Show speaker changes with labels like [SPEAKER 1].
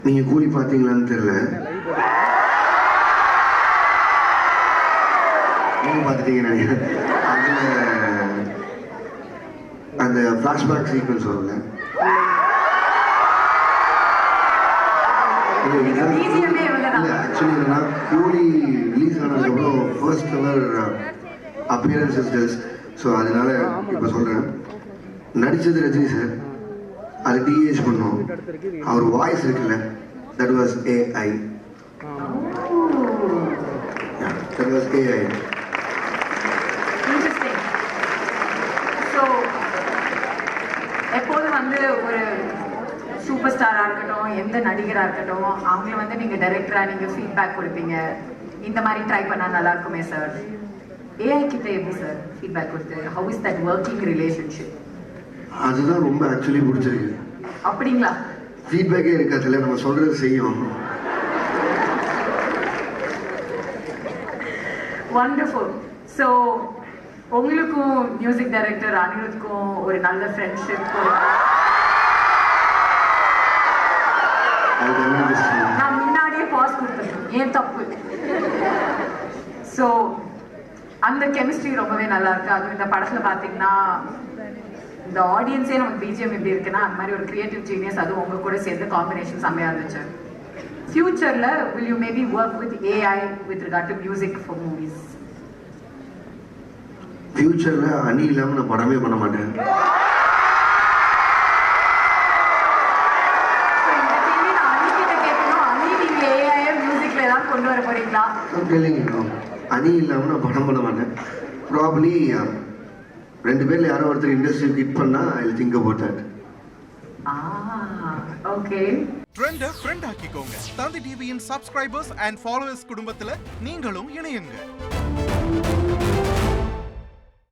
[SPEAKER 1] நீங்க கூலி பாத்தீங்களான்னு தெரியல. நீங்க பாத்துட்டீங்க நினைக்கிறேன். அதுல அந்த பிளாஷ்பேக் சீக்வன்ஸ் வரும்ல, ஆக்சுவலி என்னன்னா கூலி ரிலீஸ் ஆனதுக்கப்புறம் ஃபர்ஸ்ட் எவர் அப்பியரன்சஸ் டெல்ஸ். ஸோ அதனால இப்போ சொல்றேன், நடிச்சது ரஜினி சார், அது டிஏஜ் பண்ணோம். அவர் வாய்ஸ் இருக்குல்ல, that was AI. That was AI.
[SPEAKER 2] எப்போதும் வந்து ஒரு சூப்பர் ஸ்டாராக இருக்கட்டும், எந்த நடிகராக இருக்கட்டும், அவங்கள வந்து நீங்கள் டைரக்டராக நீங்கள் ஃபீட்பேக் கொடுப்பீங்க, இந்த மாதிரி ட்ரை பண்ணால் நல்லா இருக்குமே சார். ஏஐ கிட்ட எப்படி சார் ஃபீட்பேக் கொடுத்து, how is that working relationship?
[SPEAKER 1] அதுதான் ரொம்ப ஆக்சுவலி பிடிச்சிருக்கு.
[SPEAKER 2] அப்படிங்களா?
[SPEAKER 1] ஃபீட்பேக்கே இருக்காதுல்ல, நம்ம சொல்றது செய்யும்.
[SPEAKER 2] வண்டர்ஃபுல். ஸோ உங்களுக்கும் மியூசிக் டைரக்டர் அனிருத்துக்கும் ஒரு நல்ல ஃப்ரெண்ட்ஷிப். நான் முன்னாடியே பாஸ் கொடுத்துருக்கேன், ஏன் தப்பு. ஸோ அந்த கெமிஸ்ட்ரி ரொம்பவே நல்லா இருக்கு. அதுவும் இந்த படத்துல பாத்தீங்கன்னா இந்த ஆடியன்ஸே நமக்கு பிஜிஎம் எப்படி இருக்குன்னா அந்த மாதிரி ஒரு கிரியேட்டிவ் ஜீனியஸ், அதுவும் உங்க கூட சேர்ந்து காம்பினேஷன் செம்மையா இருந்துச்சு. ஃபியூச்சர்ல will you maybe work with AI with regard to music for movies?
[SPEAKER 1] ஃபியூச்சர்ல அணி இல்லாம நான் படமே பண்ண மாட்டேன்.
[SPEAKER 2] கொண்டு வர போறீங்களா?
[SPEAKER 1] அணி இல்லாம நான் படம் பண்ண மாட்டேன். ப்ராபபிலி ரெண்டு பேர்ல யாரோ ஒருத்தர் இண்டஸ்ட்ரி ஹிட் பண்ணா I will think about that.
[SPEAKER 2] Okay.
[SPEAKER 3] Trend friend ஆக்கிக்கோங்க. தந்தி டிவியின் சப்ஸ்கிரைபர்ஸ் அண்ட் ஃபாலோவர்ஸ் குடும்பத்துல நீங்களும் இணையுங்க.